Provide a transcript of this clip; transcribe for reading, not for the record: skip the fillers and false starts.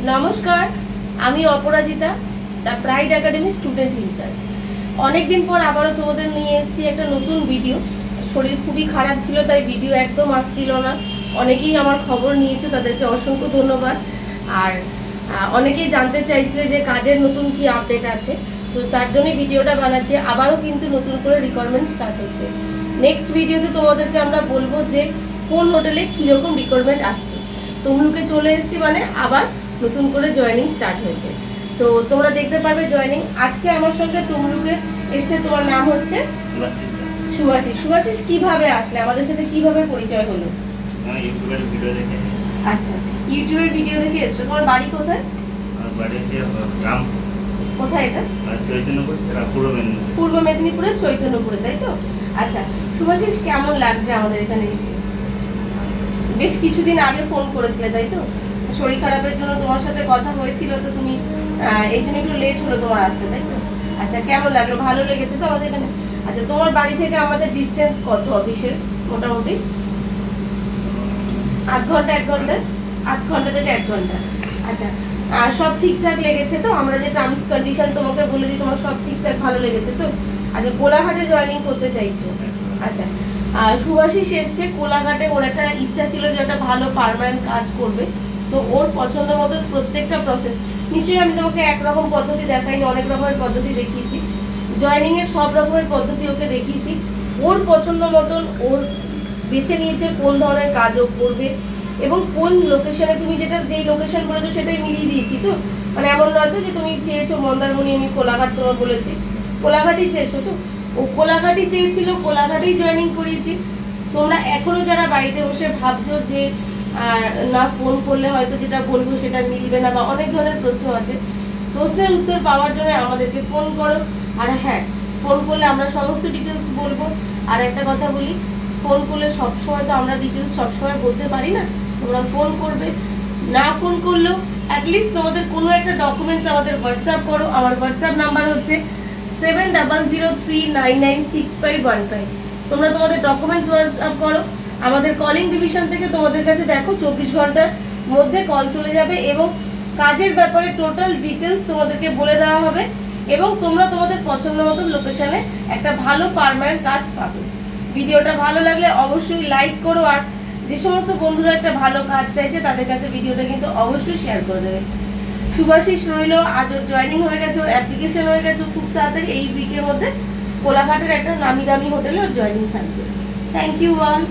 নমস্কার, আমি Aparajita, the pride academy student incharge. অনেকদিন পর আবারও তোমাদের নিয়ে এসেছি একটা নতুন ভিডিও। শরীর খুবই খারাপ ছিল, তাই ভিডিও একদম আসছিল না। অনেকেই আমার খবর নিয়েছো, তাদেরকে অসংখ্য ধন্যবাদ। আর অনেকেই জানতে চাইছিলে যে কাজের নতুন কি আপডেট আছে, তো তার জন্যই ভিডিওটা বানাচ্ছি। আবারও কিন্তু নতুন করে রিকোয়ারমেন্ট স্টার্ট হচ্ছে। নেক্সট ভিডিওতে তোমাদেরকে আমরা বলবো যে কোন হোটেলে কীরকম রিকোয়ারমেন্ট আসছে। তমলুকে চলে এসেছি, মানে আবার নতুন করে জয়েনিং স্টার্ট হয়েছে, তো তোমরা দেখতে পারবে জয়েনিং। আজকে আমার সঙ্গে তমলুকে এসে, তোমার নাম হচ্ছে সুভাষিস। সুভাষিস কিভাবে আসলে, আমাদের সাথে কিভাবে পরিচয় হলো? ইউটিউবের ভিডিও দেখে। আচ্ছা, ইউটিউবের ভিডিও দেখে এসছো। তোমার বাড়ি কোথায়? আমার বাড়ি গ্রাম। কোথায় এটা? চৈতন্যপুর, পূর্ব মেদিনীপুরের চৈতন্যপুরে, তাই তো? আচ্ছা সুভাষিস, কেমন লাগছে আমাদের এখানে এসে? বেশ কিছুদিন আগে ফোন করেছিলে, তাই তো? শরীর খারাপের জন্য তোমার সাথে কথা হয়েছিল, তো তুমি এই জন্য একটু লেট হলো তোমার আসতে, তাই তো? আচ্ছা, কেমন লাগলো? ভালো লেগেছে তো আমাদের এখানে? আচ্ছা, তোমার বাড়ি থেকে আমাদের ডিস্টেন্স কত অফিসের? মোটামুটি আধ ঘন্টা থেকে 1 ঘন্টা। আচ্ছা, সব ঠিকঠাক লেগেছে তো? আমরা যে টার্মস কন্ডিশন তোমাকে বলেছি, তোমার সব ঠিকঠাক ভালো লেগেছে তো? আচ্ছা, কোলাঘাটে জয়েনিং করতে চাইছো? আচ্ছা, সুভাষিস এসছে কোলাঘাটে। ওর একটা ইচ্ছা ছিল যে একটা ভালো পার্মানেন্ট কাজ করবে, তো ওর পছন্দ মতো প্রত্যেকটা প্রসেস। নিশ্চয়ই আমি তোমাকে একরকম পদ্ধতি দেখাইনি, অনেক রকমের পদ্ধতি দেখিয়েছি। জয়েনিং এর সব রকমের পদ্ধতি ওকে দেখিয়েছি। ওর পছন্দ মতন ও বেছে নিয়েছে কোন ধরনের কাজ ও করবে এবং কোন লোকেশনে। তুমি যেই লোকেশন বলেছো সেটাই মিলিয়ে দিয়েছি তো? মানে এমন নয় তো যে তুমি চেয়েছো মন্দারমণি, আমি কোলাঘাট তোমার বলেছি, কোলাঘাটই চেয়েছো তো? ও কোলাঘাটই চেয়েছিল, কোলাঘাটেই জয়েনিং করিয়েছি। তোমরা এখনো যারা বাড়িতে বসে ভাবছো যে না ফোন করলে হয়তো যেটা বলবো সেটা মিলবে না, বা অনেক ধরনের প্রশ্ন আছে, প্রশ্নের উত্তর পাওয়ার জন্য আমাদেরকে ফোন করো। আর হ্যাঁ, ফোন করলে আমরা সমস্ত ডিটেলস বলবো। আর একটা কথা বলি, ফোন করলে সবসময় তো আমরা ডিটেলস সবসময় বলতে পারি না। তোমরা ফোন করবে, না ফোন করলেও অ্যাটলিস্ট তোমাদের কোনো একটা ডকুমেন্টস আমাদের হোয়াটসঅ্যাপ করো। আমার হোয়াটসঅ্যাপ নাম্বার হচ্ছে 7003996515। তোমরা তোমাদের ডকুমেন্টস হোয়াটসঅ্যাপ করো। আমাদের কলিং ডিভিশন থেকে তোমাদের কাছে দেখো 24 ঘন্টার মধ্যে কল চলে যাবে এবং কাজের ব্যাপারে টোটাল ডিটেলস তোমাদেরকে বলে দেওয়া হবে এবং তোমরা তোমাদের পছন্দ মতো লোকেশনে একটা ভালো পার্মানেন্ট কাজ পাবে। ভিডিওটা ভালো লাগলে অবশ্যই লাইক করো, আর যে সমস্ত বন্ধুরা একটা ভালো কাজ চাইছে তাদের কাছে ভিডিওটা কিন্তু অবশ্যই শেয়ার করে দেবে। সুভাষিস রইল, আজ ওর জয়েনিং হয়ে গেছে, ওর অ্যাপ্লিকেশন হয়ে গেছে। খুব তাড়াতাড়ি এই উইকের মধ্যে কোলাঘাটের একটা নামি দামি হোটেলে ওর জয়েনিং থাকবে। Thank you all.